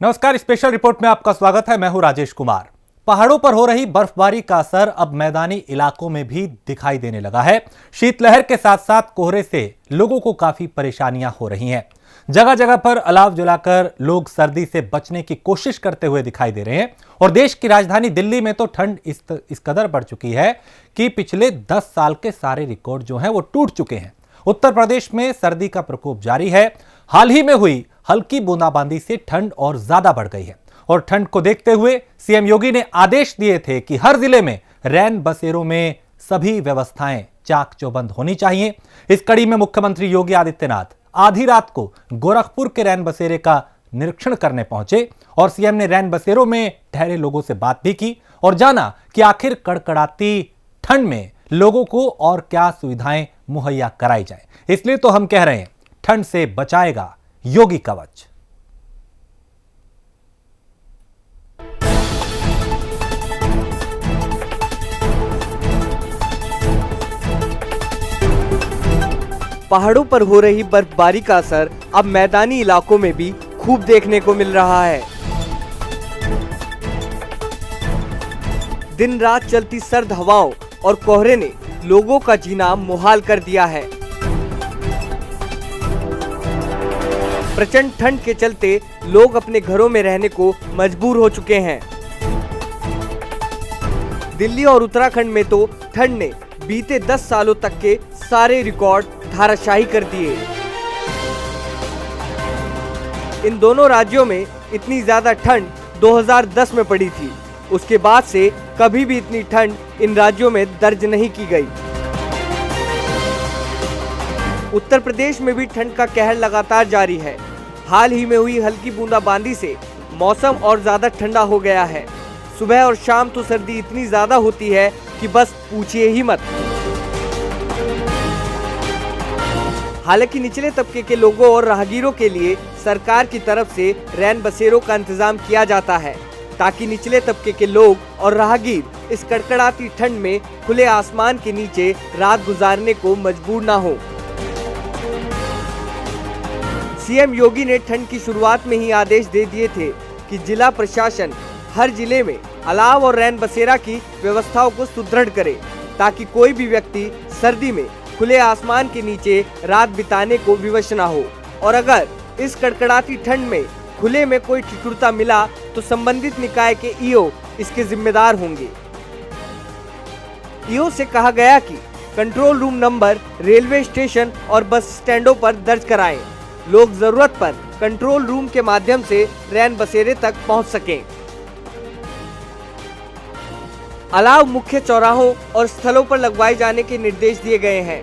नमस्कार, special report में आपका स्वागत है। मैं हूं राजेश कुमार। पहाड़ों पर हो रही बर्फबारी का असर अब मैदानी इलाकों में भी दिखाई देने लगा है। शीतलहर के साथ साथ कोहरे से लोगों को काफी परेशानियां हो रही हैं। जगह जगह पर अलाव जलाकर लोग सर्दी से बचने की कोशिश करते हुए दिखाई दे रहे हैं। और देश की राजधानी दिल्ली में तो ठंड इस कदर बढ़ चुकी है कि पिछले 10 साल के सारे रिकॉर्ड जो हैं वो टूट चुके हैं। उत्तर प्रदेश में सर्दी का प्रकोप जारी है। हाल ही में हुई हल्की बूंदाबांदी से ठंड और ज्यादा बढ़ गई है। और ठंड को देखते हुए सीएम योगी ने आदेश दिए थे कि हर जिले में रैन बसेरों में सभी व्यवस्थाएं चाक चौबंद होनी चाहिए। इस कड़ी में मुख्यमंत्री योगी आदित्यनाथ आधी रात को गोरखपुर के रैन बसेरे का निरीक्षण करने पहुंचे और सीएम ने रैन बसेरों में ठहरे लोगों से बात भी की और जाना कि आखिर कड़कड़ाती ठंड में लोगों को और क्या सुविधाएं मुहैया कराई जाए। इसलिए तो हम कह रहे हैं, ठंड से बचाएगा योगी कवच। पहाड़ों पर हो रही बर्फबारी का असर अब मैदानी इलाकों में भी खूब देखने को मिल रहा है। दिन रात चलती सर्द हवाओं और कोहरे ने लोगों का जीना मुहाल कर दिया है। प्रचंड ठंड के चलते लोग अपने घरों में रहने को मजबूर हो चुके हैं। दिल्ली और उत्तराखंड में तो ठंड ने बीते 10 सालों तक के सारे रिकॉर्ड धाराशाही कर दिए। इन दोनों राज्यों में इतनी ज्यादा ठंड 2010 में पड़ी थी। उसके बाद से कभी भी इतनी ठंड इन राज्यों में दर्ज नहीं की गई। उत्तर प्रदेश में भी ठंड का कहर लगातार जारी है। हाल ही में हुई हल्की बूंदाबांदी से मौसम और ज्यादा ठंडा हो गया है। सुबह और शाम तो सर्दी इतनी ज्यादा होती है कि बस पूछिए ही मत। हालांकि निचले तबके के लोगों और राहगीरों के लिए सरकार की तरफ से रैन बसेरों का इंतजाम किया जाता है ताकि निचले तबके के लोग और राहगीर इस कड़कड़ाती ठंड में खुले आसमान के नीचे रात गुजारने को मजबूर ना हो। सीएम योगी ने ठंड की शुरुआत में ही आदेश दे दिए थे कि जिला प्रशासन हर जिले में अलाव और रैन बसेरा की व्यवस्थाओं को सुदृढ़ करे ताकि कोई भी व्यक्ति सर्दी में खुले आसमान के नीचे रात बिताने को विवश न हो। और अगर इस कड़कड़ाती ठंड में खुले में कोई ठिठुरता मिला तो संबंधित निकाय के ईओ इसके जिम्मेदार होंगे। ईओ से कहा गया कि control room number railway station और बस स्टैंडों पर दर्ज कराएं। लोग जरूरत पर कंट्रोल रूम के माध्यम से रैन बसेरे तक पहुंच सकें। अलाव मुख्य चौराहों और स्थलों पर लगवाए जाने के निर्देश दिए गए हैं।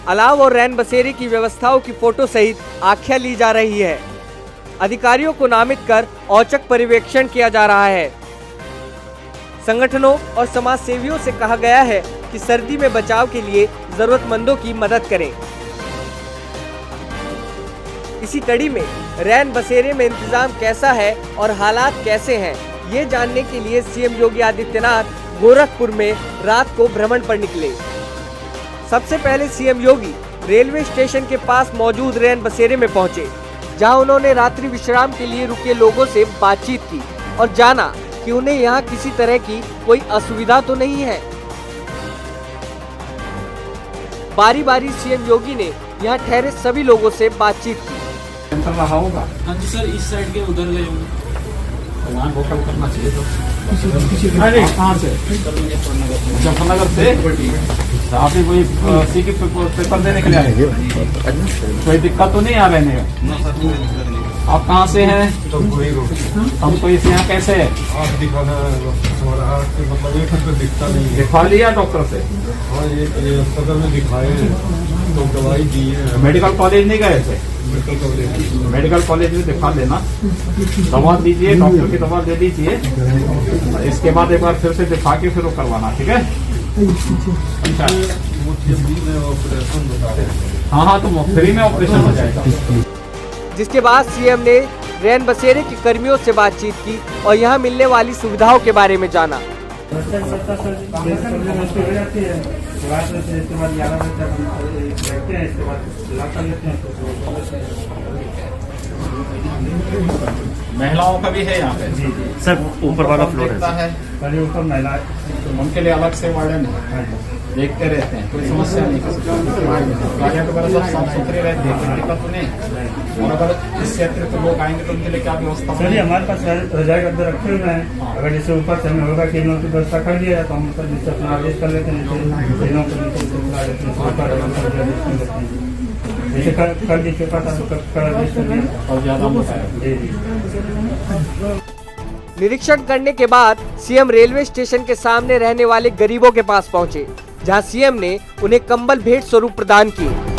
अलाव और रैन बसेरे की व्यवस्थाओं की फोटो सहित आख्या ली जा रही है। अधिकारियों को नामित कर औचक पर्यवेक्षण किया जा रहा है। संगठनों और समाज सेवियों से कहा गया है कि सर्दी में बचाव के लिए जरूरतमंदों की मदद करें। इसी कड़ी में रैन बसेरे में इंतजाम कैसा है और हालात कैसे हैं, ये जानने के लिए सीएम योगी आदित्यनाथ गोरखपुर में रात को भ्रमण पर निकले। सबसे पहले सीएम योगी रेलवे स्टेशन के पास मौजूद रैन बसेरे में पहुंचे, जहां उन्होंने रात्रि विश्राम के लिए रुके लोगों से बातचीत की और जाना कि उन्हें यहां किसी तरह की कोई असुविधा तो नहीं है। बारी बारी सीएम योगी ने यहां ठहरे सभी लोगों से बातचीत की। हाँ जी सर, इस साइड के उधर गए होंगे। वोकल करना चाहिए तो कहाँ से? मुजफ्फरनगर से आपने कोई सी के पेपर देने के लिए आए? कोई दिक्कत तो नहीं आ रहे हैं? आप कहाँ से हैं? हमको इस यहाँ कैसे है? मतलब दिखता नहीं। दिखा लिया डॉक्टर से? हाँ, ये अस्पताल में दिखाए तो दवाई दी है। मेडिकल कॉलेज नहीं गए थे? मेडिकल कॉलेज में दिखा देना, दवा दीजिए, डॉक्टर की दवा दे दीजिए। इसके बाद एक बार फिर से दिखा के फिर वो करवाना, ठीक है? अच्छा, हाँ, तो फ्री में ऑपरेशन हो जाएगा। जिसके बाद सीएम ने रैन बसेरे के कर्मियों से बातचीत की और यहाँ मिलने वाली सुविधाओं के बारे में जाना। महिलाओं का भी है यहाँ पे सर ऊपर वाला फ्लोर है है ऊपर महिला उनके लिए अलग से वार्डन है, देखते रहते हैं, कोई समस्या नहीं। गाड़ियाँ वगैरह सब साफ सुथरी रहती है, कोई दिक्कत नहीं। और अगर इससे अतिरिक्त लोग आएंगे तो उनके लिए क्या व्यवस्था सर? हमारे पास रजाई गद्दे रखे हुए हैं, अगर जैसे ऊपर से हमें होगा कि इन लोगों की व्यवस्था कर दिया जाए तो हम ऊपर नीचे अपना आदेश कर लेते हैं, जैसे कर दी चुका था तो कर आदेश कर दिया और ज्यादा निरीक्षण करने के बाद सीएम रेलवे स्टेशन के सामने रहने वाले गरीबों के पास पहुंचे, जहां सीएम ने उन्हें कंबल भेंट स्वरूप प्रदान किए।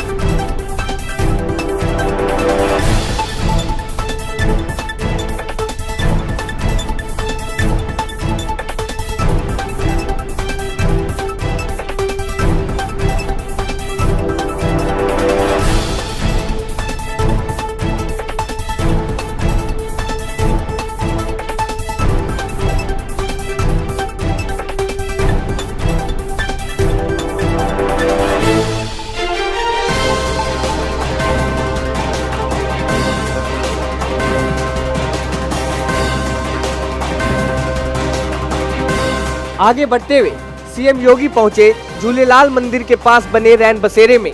आगे बढ़ते हुए सीएम योगी पहुंचे झूलेलाल मंदिर के पास बने रैन बसेरे में।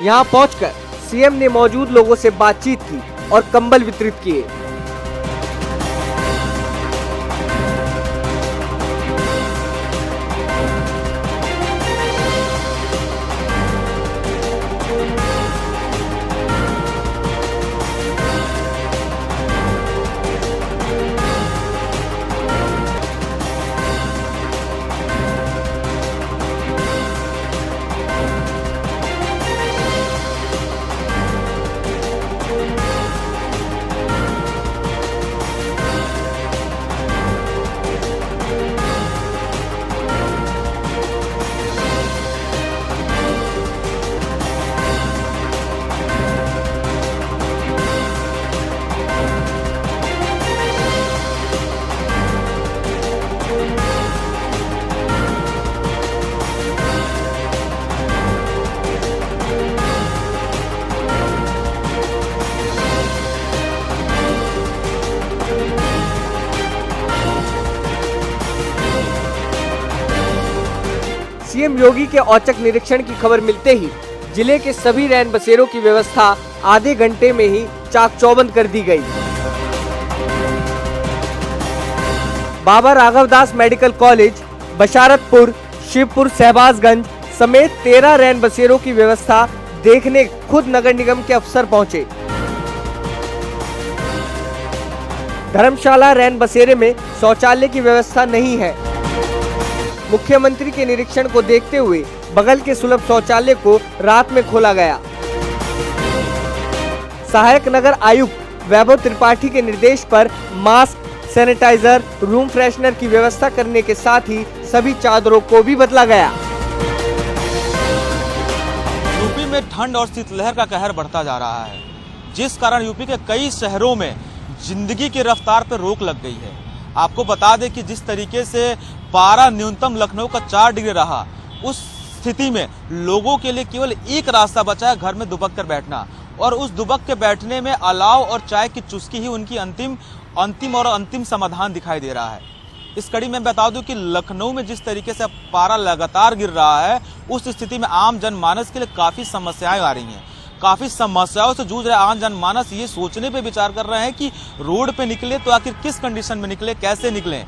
यहां पहुंचकर सीएम ने मौजूद लोगों से बातचीत की और कंबल वितरित किए। सीएम योगी के औचक निरीक्षण की खबर मिलते ही जिले के सभी रैन बसेरों की व्यवस्था आधे घंटे में ही चाक चौबंद कर दी गई। बाबा राघवदास मेडिकल कॉलेज, बशारतपुर, शिवपुर, शहबाजगंज समेत 13 रैन बसेरों की व्यवस्था देखने खुद नगर निगम के अफसर पहुंचे। धर्मशाला रैन बसेरे में शौचालय की व्यवस्था नहीं है। मुख्यमंत्री के निरीक्षण को देखते हुए बगल के सुलभ शौचालय को रात में खोला गया। सहायक नगर आयुक्त वैभव त्रिपाठी के निर्देश पर मास्क, सैनिटाइजर, रूम फ्रेशनर की व्यवस्था करने के साथ ही सभी चादरों को भी बदला गया। यूपी में ठंड और शीतलहर का कहर बढ़ता जा रहा है, जिस कारण यूपी के कई शहरों में जिंदगी की रफ्तार पर रोक लग गई है। आपको बता दें कि जिस तरीके से पारा न्यूनतम लखनऊ का 4 डिग्री रहा, उस स्थिति में लोगों के लिए केवल एक रास्ता बचा है, घर में दुबक कर बैठना। और उस दुबक के बैठने में अलाव और चाय की चुस्की ही उनकी अंतिम समाधान दिखाई दे रहा है। इस कड़ी में बता दूं कि लखनऊ में जिस तरीके से पारा लगातार गिर रहा है, उस स्थिति में आम जनमानस के लिए काफी समस्याएं आ रही हैं। काफी समस्याओं से जूझ रहे आम जनमानस ये सोचने पे विचार कर रहे हैं कि रोड पे निकले तो आखिर किस कंडीशन में निकले, कैसे निकले।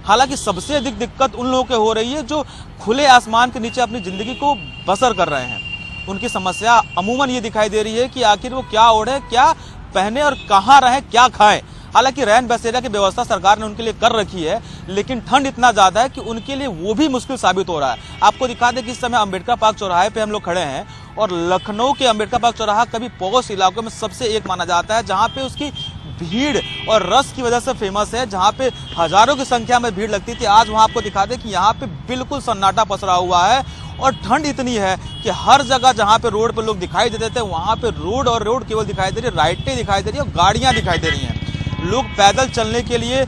हालांकि सबसे अधिक दिक्कत उन लोगों को हो रही है जो खुले आसमान के नीचे अपनी जिंदगी को बसर कर रहे हैं। उनकी समस्या अमूमन ये दिखाई दे रही है कि आखिर वो क्या ओढ़े, क्या पहने और कहाँ रहे, क्या खाएं। हालांकि रैन बसेरा की व्यवस्था सरकार ने उनके लिए कर रखी है, लेकिन ठंड इतना ज्यादा है कि उनके लिए वो भी मुश्किल साबित हो रहा है। आपको दिखा दें कि इस समय अम्बेडकर पार्क चौराहे पे हम लोग खड़े हैं और लखनऊ के अम्बेडकर पार्क चौराहा कभी पॉश इलाकों में सबसे एक माना जाता है, जहां पे उसकी भीड़ और रस की वजह से फेमस है, जहां पे हजारों की संख्या में भीड़ लगती थी। आज वहां आपको दिखा दें कि यहाँ पे बिल्कुल सन्नाटा पसरा हुआ है और ठंड इतनी है कि हर जगह जहां पे रोड पे लोग दिखाई देते थे, वहां पे रोड केवल दिखाई दे रही है, लाइटें दिखाई दे रही है और गाड़ियां दिखाई दे रही हैं। लोग पैदल चलने के लिए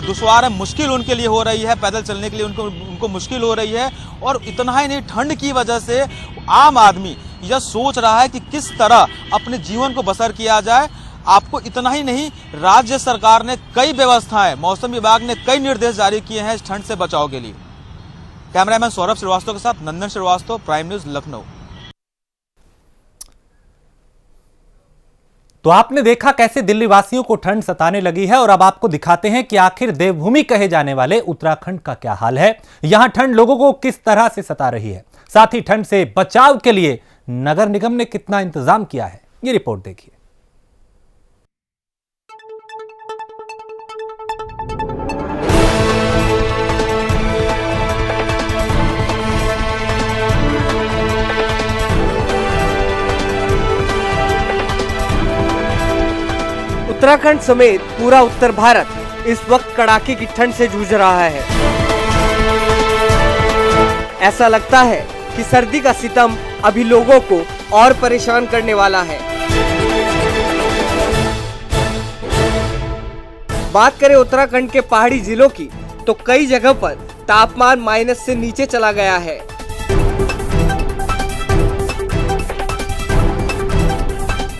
दुश्वार है, मुश्किल उनके लिए हो रही है, पैदल चलने के लिए उनको मुश्किल हो रही है। और इतना ही नहीं, ठंड की वजह से आम आदमी यह सोच रहा है कि किस तरह अपने जीवन को बसर किया जाए। आपको इतना ही नहीं, राज्य सरकार ने कई व्यवस्थाएं, मौसम विभाग ने कई निर्देश जारी किए हैं इस ठंड से बचाव के लिए। कैमरामैन सौरभ श्रीवास्तव के साथ नंदन श्रीवास्तव, प्राइम न्यूज, लखनऊ। तो आपने देखा कैसे दिल्ली वासियों को ठंड सताने लगी है, और अब आपको दिखाते हैं कि आखिर देवभूमि कहे जाने वाले उत्तराखंड का क्या हाल है। यहां ठंड लोगों को किस तरह से सता रही है, साथ ही ठंड से बचाव के लिए नगर निगम ने कितना इंतजाम किया है, ये रिपोर्ट देखिए। उत्तराखंड समेत पूरा उत्तर भारत इस वक्त कड़ाके की ठंड से जूझ रहा है। ऐसा लगता है कि सर्दी का सितम अभी लोगों को और परेशान करने वाला है। बात करें उत्तराखंड के पहाड़ी जिलों की, तो कई जगह पर तापमान माइनस से नीचे चला गया है।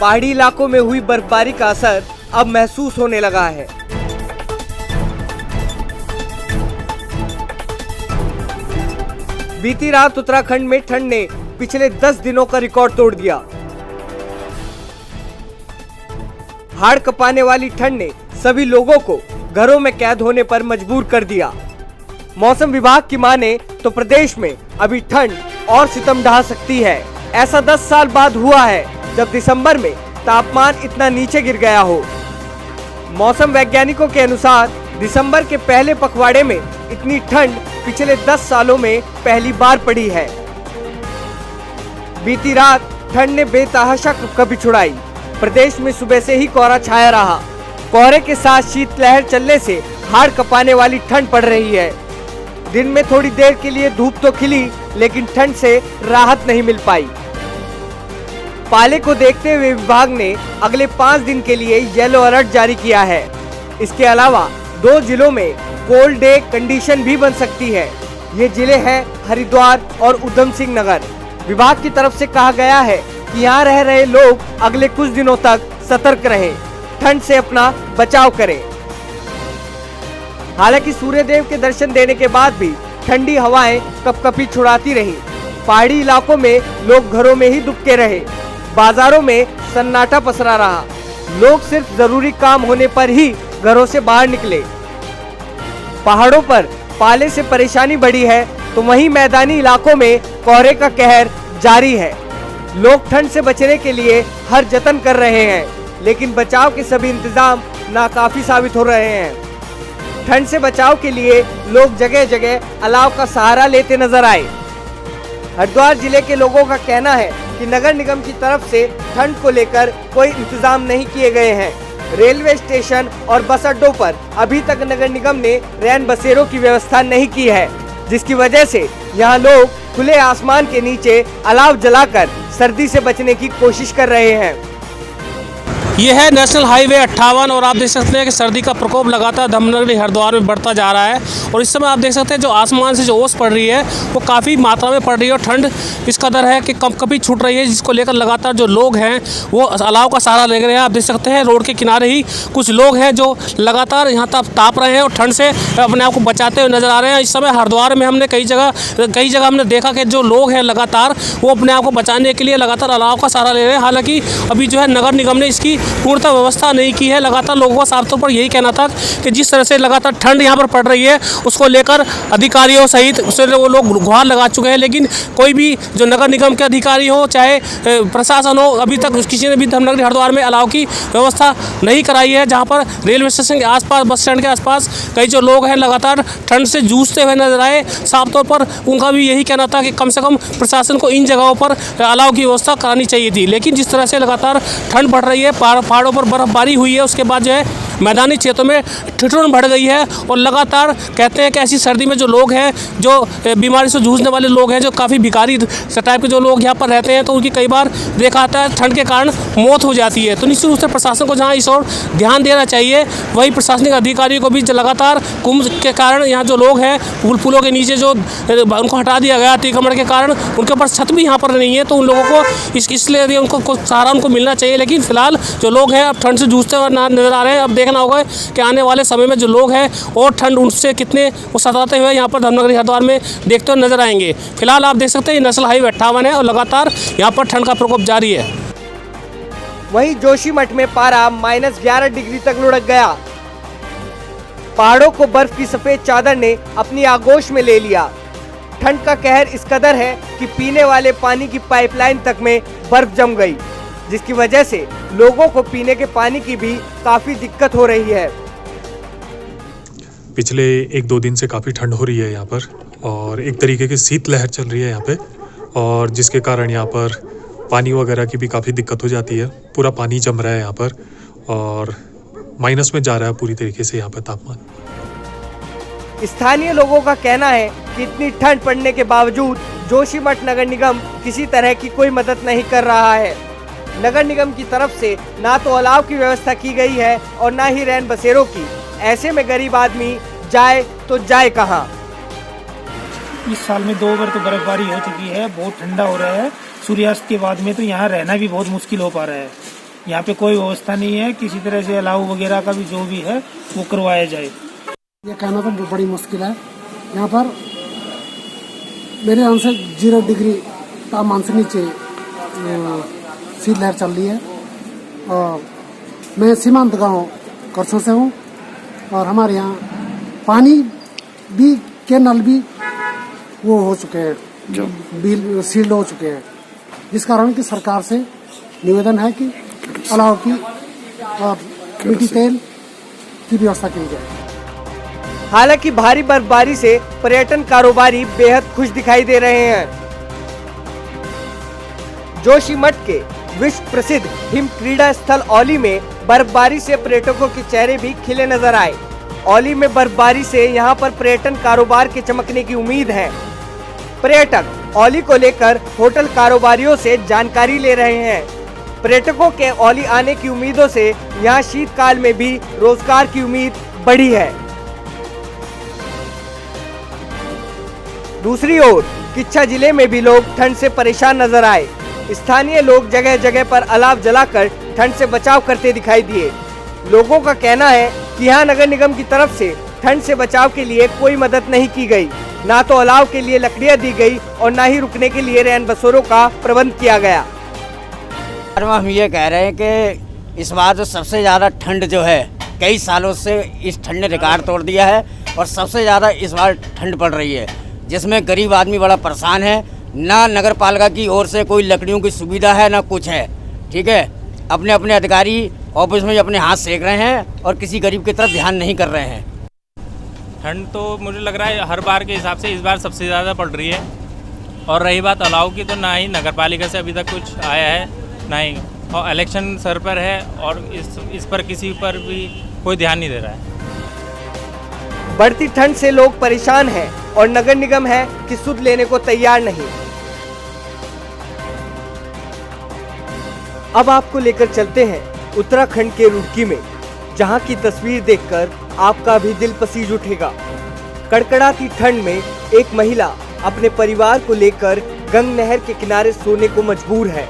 पहाड़ी इलाकों में हुई बर्फबारी का असर अब महसूस होने लगा है। बीती रात उत्तराखंड में ठंड ने पिछले 10 दिनों का रिकॉर्ड तोड़ दिया। हाड़ कपाने वाली ठंड ने सभी लोगों को घरों में कैद होने पर मजबूर कर दिया। मौसम विभाग की माने तो प्रदेश में अभी ठंड और सितम ढा सकती है। ऐसा 10 साल बाद हुआ है जब दिसंबर में तापमान इतना नीचे गिर गया हो। मौसम वैज्ञानिकों के अनुसार दिसंबर के पहले पखवाड़े में इतनी ठंड पिछले 10 सालों में पहली बार पड़ी है। बीती रात ठंड ने बेतहाशा कभी छुड़ाई। प्रदेश में सुबह से ही कोहरा छाया रहा। कोहरे के साथ शीतलहर चलने से हाड़ कपाने वाली ठंड पड़ रही है। दिन में थोड़ी देर के लिए धूप तो खिली, लेकिन ठंड से राहत नहीं मिल पाई। पाले को देखते हुए विभाग ने अगले 5 दिन के लिए येलो अलर्ट जारी किया है। इसके अलावा 2 जिलों में कोल्ड डे कंडीशन भी बन सकती है। ये जिले हैं हरिद्वार और उधम सिंह नगर। विभाग की तरफ से कहा गया है कि यहाँ रह रहे लोग अगले कुछ दिनों तक सतर्क रहें, ठंड से अपना बचाव करें। हालांकि सूर्यदेव के दर्शन देने के बाद भी ठंडी हवाएं कपकपी छुड़ाती रही। पहाड़ी इलाकों में लोग घरों में ही दुबके रहे। बाजारों में सन्नाटा पसरा रहा। लोग सिर्फ जरूरी काम होने पर ही घरों से बाहर निकले। पहाड़ों पर पाले से परेशानी बढ़ी है, तो वहीं मैदानी इलाकों में कोहरे का कहर जारी है। लोग ठंड से बचने के लिए हर जतन कर रहे हैं, लेकिन बचाव के सभी इंतजाम नाकाफी साबित हो रहे हैं। ठंड से बचाव के लिए लोग जगह जगह अलाव का सहारा लेते नजर आए। हरिद्वार जिले के लोगों का कहना है कि नगर निगम की तरफ से ठंड को लेकर कोई इंतजाम नहीं किए गए हैं। रेलवे स्टेशन और बस अड्डों पर अभी तक नगर निगम ने रैन बसेरों की व्यवस्था नहीं की है, जिसकी वजह से यहाँ लोग खुले आसमान के नीचे अलाव जलाकर सर्दी से बचने की कोशिश कर रहे हैं। ये है नेशनल हाईवे 58 और आप देख सकते हैं कि सर्दी का प्रकोप लगातार धर्मनगरी हरिद्वार में बढ़ता जा रहा है। और इस समय आप देख सकते हैं जो आसमान से जो ओस पड़ रही है वो काफ़ी मात्रा में पड़ रही है और ठंड इस कदर है कि कभी छूट रही है, जिसको लेकर लगातार जो लोग हैं वो अलाव का सहारा ले रहे हैं। आप देख सकते हैं रोड के किनारे ही कुछ लोग हैं जो लगातार यहाँ ताप रहे हैं और ठंड से अपने आप को बचाते हुए नजर आ रहे हैं। इस समय हरिद्वार में हमने कई जगह हमने देखा कि जो लोग हैं लगातार वो अपने आप को बचाने के लिए लगातार अलाव का सहारा ले रहे हैं। हालांकि अभी जो है नगर निगम ने इसकी पूर्णतः व्यवस्था नहीं की है। लगातार लोगों का साफ तौर पर यही कहना था कि जिस तरह से लगातार ठंड यहाँ पर पड़ रही है उसको लेकर अधिकारियों सहित वो लोग गुहार लगा चुके हैं, लेकिन कोई भी जो नगर निगम के अधिकारी हो चाहे प्रशासन हो, अभी तक किसी ने भी धर्मनगरी हरिद्वार में अलाव की व्यवस्था नहीं कराई है। जहाँ पर रेलवे स्टेशन के आसपास, बस स्टैंड के आसपास कई जो लोग हैं लगातार ठंड से जूझते हुए नजर आए। साफ तौर पर उनका भी यही कहना था कि कम से कम प्रशासन को इन जगहों पर अलाव की व्यवस्था करानी चाहिए थी। लेकिन जिस तरह से लगातार ठंड बढ़ रही है, पहाड़ों पर बर्फबारी हुई है, उसके बाद जो है मैदानी क्षेत्रों में ठिठुरन बढ़ गई है। और लगातार कहते हैं कि ऐसी सर्दी में जो लोग हैं, जो बीमारी से जूझने वाले लोग हैं, जो काफ़ी भिखारी टाइप के जो लोग यहाँ पर रहते हैं, तो उनकी कई बार देखा आता है ठंड के कारण मौत हो जाती है। तो निश्चित रूप से प्रशासन को जहाँ इस ओर ध्यान देना चाहिए, वही प्रशासनिक अधिकारियों को भी लगातार कुंभ के कारण यहाँ जो लोग हैं, पुलों के नीचे जो उनको हटा दिया गया अतिक्रमण के कारण, उनके ऊपर छत भी यहाँ पर नहीं है, तो उन लोगों को इसलिए उनको सहारा उनको मिलना चाहिए। लेकिन फिलहाल जो लोग हैं अब ठंड से जूझते हुए नजर आ रहे हैं। अब देखना होगा कि आने वाले समय में जो लोग हैं और ठंड उनसे कितने वो सताते हुए यहाँ पर धर्मनगरी हरिद्वार में देखते हुए नजर आएंगे। फिलहाल आप देख सकते हैं ये नेशनल हाईवे 58 है और लगातार यहाँ पर ठंड का प्रकोप जारी है। वहीं जोशीमठ में पारा -11 डिग्री तक लुढ़क गया। पहाड़ों को बर्फ की सफेद चादर ने अपनी आगोश में ले लिया। ठंड का कहर इस कदर है कि पीने वाले पानी की पाइपलाइन तक में बर्फ जम गई, जिसकी वजह से लोगों को पीने के पानी की भी काफी दिक्कत हो रही है। पिछले 1-2 दिन से काफ़ी ठंड हो रही है यहाँ पर और एक तरीके की शीतलहर चल रही है यहाँ पे, और जिसके कारण यहाँ पर पानी वगैरह की भी काफ़ी दिक्कत हो जाती है। पूरा पानी जम रहा है यहाँ पर और माइनस में जा रहा है पूरी तरीके से यहाँ पर तापमान। स्थानीय लोगों का कहना है कि इतनी ठंड पड़ने के बावजूद जोशीमठ नगर निगम किसी तरह की कोई मदद नहीं कर रहा है। नगर निगम की तरफ से ना तो अलाव की व्यवस्था की गई है और ना ही रैन बसेरों की। ऐसे में गरीब आदमी जाए तो जाए कहाँ। इस साल में 2 बार तो बर्फबारी हो चुकी है, बहुत ठंडा हो रहा है। सूर्यास्त के बाद में तो यहाँ रहना भी बहुत मुश्किल हो पा रहा है। यहाँ पे कोई व्यवस्था नहीं है, किसी तरह से अलाव वगैरह का भी जो भी है वो करवाया जाए। ये कहना तो बड़ी मुश्किल है। यहाँ पर मेरे यहाँ से 0 डिग्री तापमान से नीचे शीतलहर चल रही है। और मैं सीमांत गांव करसों से हूँ और हमारे यहाँ पानी भी के नल भी वो हो चुके हैं, जो बिल सील्ड हो चुके हैं, जिस कारण की सरकार से निवेदन है कि अलाव की मिट्टी तेल की व्यवस्था की जाए। हालांकि भारी बर्फबारी से पर्यटन कारोबारी बेहद खुश दिखाई दे रहे हैं। जोशीमठ के विश्व प्रसिद्ध हिम क्रीड़ा स्थल औली में बर्फबारी से पर्यटकों के चेहरे भी खिले नजर आए। औली में बर्फबारी से यहां पर पर्यटन कारोबार के चमकने की उम्मीद है। पर्यटक औली को लेकर होटल कारोबारियों से जानकारी ले रहे हैं। पर्यटकों के औली आने की उम्मीदों से यहां शीतकाल में भी रोजगार की उम्मीद बढ़ी है। दूसरी ओर किच्छा जिले में भी लोग ठंड से परेशान नजर आए। स्थानीय लोग जगह जगह पर अलाव जलाकर ठंड से बचाव करते दिखाई दिए। लोगों का कहना है कि यहाँ नगर निगम की तरफ से ठंड से बचाव के लिए कोई मदद नहीं की गई, ना तो अलाव के लिए लकड़ियाँ दी गई और ना ही रुकने के लिए रैन बसेरों का प्रबंध किया गया। हम ये कह रहे हैं कि इस बार जो सबसे ज़्यादा ठंड जो है कई सालों से इस ठंड ने रिकॉर्ड तोड़ दिया है और सबसे ज़्यादा इस बार ठंड पड़ रही है, जिसमें गरीब आदमी बड़ा परेशान है। ना नगर पालिका की ओर से कोई लकड़ियों की सुविधा है, ना कुछ है। ठीक है, अपने अपने अधिकारी ऑफिस में अपने हाथ सेक रहे हैं और किसी गरीब की तरफ ध्यान नहीं कर रहे हैं। ठंड तो मुझे लग रहा है हर बार के हिसाब से इस बार सबसे ज़्यादा पड़ रही है। और रही बात अलाव की, तो ना ही नगर पालिका से अभी तक कुछ आया है, ना ही, और इलेक्शन सर पर है और इस पर किसी पर भी कोई ध्यान नहीं दे रहा है। बढ़ती ठंड से लोग परेशान हैं और नगर निगम है कि सुध लेने को तैयार नहीं। अब आपको लेकर चलते हैं उत्तराखंड के रुड़की में, जहां की तस्वीर देखकर आपका भी दिल पसीज उठेगा। कड़कड़ाती ठंड में एक महिला अपने परिवार को लेकर गंग नहर के किनारे सोने को मजबूर है,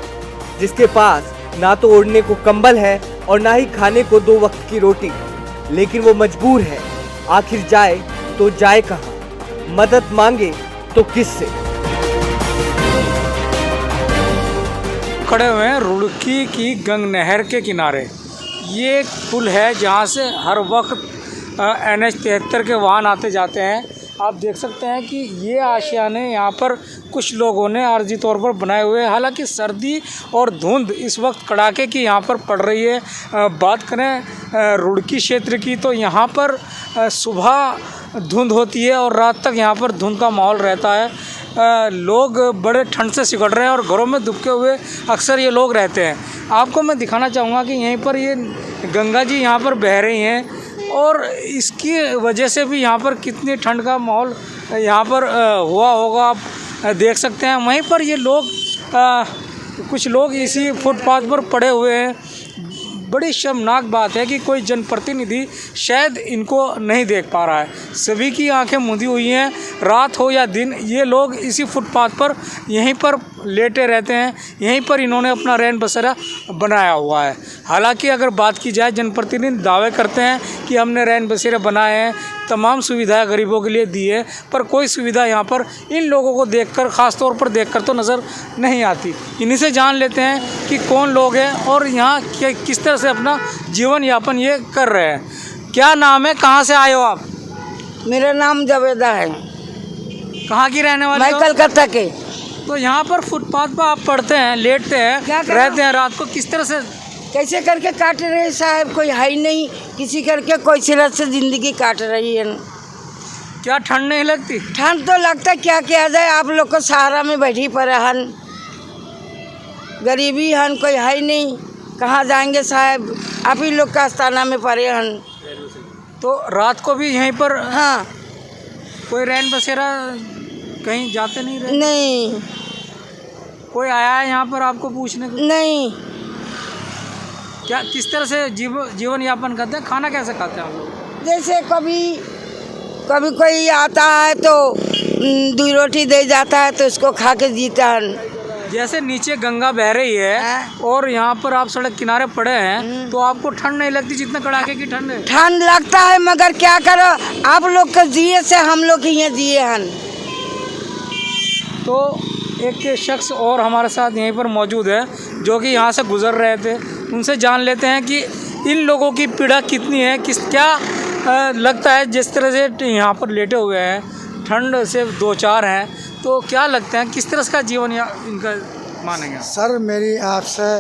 जिसके पास ना तो ओढ़ने को कंबल है और ना ही खाने को 2 वक्त की रोटी। लेकिन वो मजबूर है, आखिर जाए तो जाए कहाँ, मदद मांगे तो किससे। खड़े हुए हैं रुड़की की गंग नहर के किनारे। ये एक पुल है जहाँ से हर वक्त NH 73 के वाहन आते जाते हैं। आप देख सकते हैं कि ये आशियाने यहाँ पर कुछ लोगों ने आर्जी तौर पर बनाए हुए हैं। हालांकि सर्दी और धुंध इस वक्त कड़ाके की यहाँ पर पड़ रही है। बात करें रुड़की क्षेत्र की, तो यहाँ पर सुबह धुंध होती है और रात तक यहाँ पर धुंध का माहौल रहता है। लोग बड़े ठंड से सिकुड़ रहे हैं और घरों में दुबके हुए अक्सर ये लोग रहते हैं। आपको मैं दिखाना चाहूँगा कि यहीं पर ये गंगा जी यहाँ पर बह रही हैं और इसकी वजह से भी यहाँ पर कितनी ठंड का माहौल यहाँ पर हुआ होगा आप देख सकते हैं। वहीं पर ये लोग कुछ लोग इसी फुटपाथ पर पड़े हुए हैं। बड़ी शर्मनाक बात है कि कोई जनप्रतिनिधि शायद इनको नहीं देख पा रहा है। सभी की आंखें मूंदी हुई हैं, रात हो या दिन ये लोग इसी फुटपाथ पर यहीं पर लेटे रहते हैं, यहीं पर इन्होंने अपना रैन बसेरा बनाया हुआ है। हालांकि अगर बात की जाए, जनप्रतिनिधि दावे करते हैं कि हमने रैन बसेरे बनाए हैं, तमाम सुविधाएं गरीबों के लिए दी है, पर कोई सुविधा यहाँ पर इन लोगों को देखकर, ख़ास तौर पर देखकर तो नज़र नहीं आती। इन्हीं से जान लेते हैं कि कौन लोग हैं और यहाँ किस तरह से अपना जीवन यापन ये कर रहे हैं। क्या नाम है, कहाँ से आए हो आप? मेरा नाम जवेदा है। कहाँ की रहने वाले हो? मैं कलकत्ता के। तो यहाँ पर फुटपाथ पर आप पढ़ते हैं, लेटते हैं, रहते हैं, रात को किस तरह से कैसे करके काट रहे साहब? कोई है ही नहीं, किसी करके कोई सिरत से ज़िंदगी काट रही है। क्या ठंड नहीं लगती? ठंड तो लगता, क्या किया जाए, आप लोग को सहारा में बैठी पड़े हन, गरीबी हन, कोई है ही नहीं, कहाँ जाएंगे साहब, आप ही लोग का आस्थाना में पड़े हन। तो रात को भी यहीं पर? हाँ। कोई रैन बसेरा कहीं जाते नहीं रहे? नहीं। कोई आया है यहाँ पर आपको पूछने को? नहीं। क्या किस तरह से जीवन यापन करते हैं? खाना कैसे खाते हैं आप लोग? जैसे कभी कोई आता है तो 2 रोटी दे जाता है तो उसको खा के जीता है। जैसे नीचे गंगा बह रही है और यहाँ पर आप सड़क किनारे पड़े हैं, तो आपको ठंड नहीं लगती जितना कड़ाके की ठंड है? ठंड लगता है, मगर क्या करो, आप लोग के जिए से हम लोग यहाँ जिए हैं। तो एक शख्स और हमारे साथ यहीं पर मौजूद है जो कि यहाँ से गुजर रहे थे। उनसे जान लेते हैं कि इन लोगों की पीड़ा कितनी है, क्या लगता है। जिस तरह से यहाँ पर लेटे हुए हैं, ठंड से 2-4 हैं, तो क्या लगता है किस तरह का जीवन इनका मानेंगे? सर, मेरी आपसे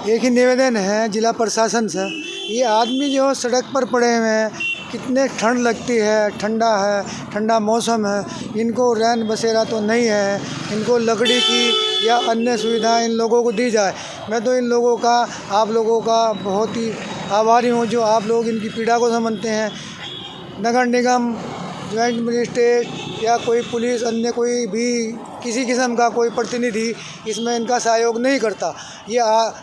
एक ही निवेदन है जिला प्रशासन से, ये आदमी जो सड़क पर पड़े हुए हैं, कितने ठंड लगती है, ठंडा है, ठंडा मौसम है, इनको रैन बसेरा तो नहीं है, इनको लकड़ी की या अन्य सुविधाएं इन लोगों को दी जाए। मैं तो इन लोगों का, आप लोगों का बहुत ही आभारी हूँ जो आप लोग इनकी पीड़ा को समझते हैं। नगर निगम, ज्वाइंट मजिस्ट्रेट या कोई पुलिस, अन्य कोई भी किसी किस्म का कोई प्रतिनिधि इसमें इनका सहयोग नहीं करता। ये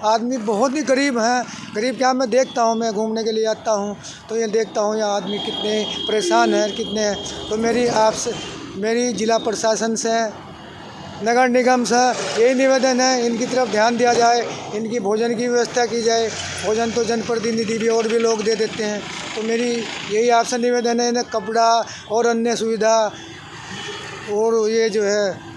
आदमी बहुत ही गरीब हैं। गरीब क्या, मैं देखता हूँ, मैं घूमने के लिए आता हूँ तो ये देखता हूँ ये आदमी कितने परेशान हैं, कितने हैं। तो मेरी जिला प्रशासन से, नगर निगम से यही निवेदन है, इनकी तरफ ध्यान दिया जाए, इनकी भोजन की व्यवस्था की जाए। भोजन तो जनप्रतिनिधि भी और भी लोग दे देते हैं। तो मेरी यही आपसे निवेदन है, इन्हें कपड़ा और अन्य सुविधा और ये जो है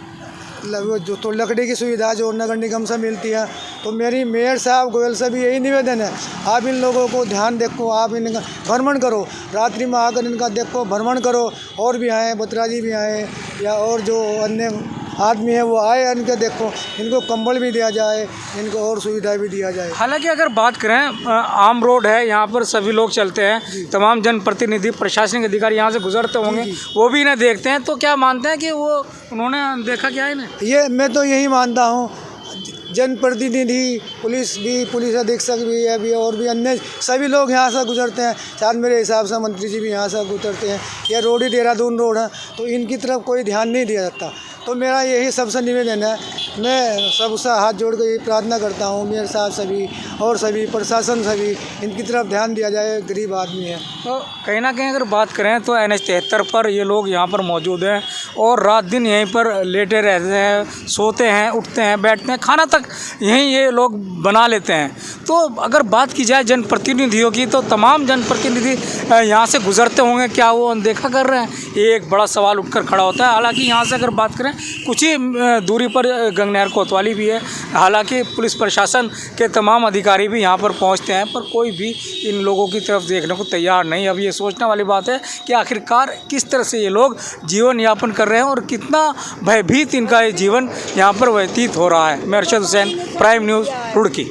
जो तो लकड़ी की सुविधा जो नगर निगम से मिलती है। तो मेरी मेयर साहब गोयल से भी यही निवेदन है, आप इन लोगों को ध्यान देखो, आप इनका भ्रमण करो, रात्रि में आकर इनका देखो, भ्रमण करो। और भी आए, बत्रा जी भी आए या और जो अन्य आदमी है वो आए, इनके देखो, इनको कंबल भी दिया जाए, इनको और सुविधाएं भी दिया जाए। हालांकि अगर बात करें, आम रोड है, यहाँ पर सभी लोग चलते हैं, तमाम जनप्रतिनिधि, प्रशासनिक अधिकारी यहाँ से गुजरते होंगे, वो भी इन्हें देखते हैं। तो क्या मानते हैं कि वो उन्होंने देखा क्या है इन्हें? ये मैं तो यही मानता हूँ, जनप्रतिनिधि, पुलिस अधीक्षक भी है भी और भी अन्य सभी लोग यहाँ से गुजरते हैं। शायद मेरे हिसाब से मंत्री जी भी यहाँ से गुजरते हैं। यह रोड ही देहरादून रोड है, तो इनकी तरफ कोई ध्यान नहीं दिया जाता। तो मेरा यही सबसे निवेदन है, मैं सबसे हाथ जोड़ कर यही प्रार्थना करता हूँ, मेरे साथ सभी प्रशासन सभी इनकी तरफ ध्यान दिया जाए, गरीब आदमी है। तो कहीं ना कहीं अगर बात करें तो NH 73 पर ये लोग यहाँ पर मौजूद हैं और रात दिन यहीं पर लेटे रहते हैं, सोते हैं, उठते हैं, बैठते हैं, खाना तक यहीं ये लोग बना लेते हैं। तो अगर बात की जाए जनप्रतिनिधियों की, तो तमाम जनप्रतिनिधि यहाँ से गुजरते होंगे, क्या वो अनदेखा कर रहे हैं? ये एक बड़ा सवाल उठकर खड़ा होता है। हालांकि यहाँ से अगर बात करें, कुछ ही दूरी पर गंगनहर कोतवाली भी है। हालांकि पुलिस प्रशासन के तमाम अधिकारी भी यहाँ पर पहुँचते हैं, पर कोई भी इन लोगों की तरफ देखने को तैयार नहीं। अब ये सोचने वाली बात है कि आखिरकार किस तरह से ये लोग जीवन यापन कर रहे हैं और कितना भयभीत इनका ये जीवन यहाँ पर व्यतीत हो रहा है। मैं अरशद हुसैन, प्राइम न्यूज़, रुड़की।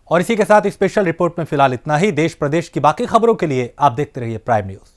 और इसी के साथ स्पेशल रिपोर्ट में फिलहाल इतना ही। देश प्रदेश की बाकी खबरों के लिए आप देखते रहिए प्राइम न्यूज़।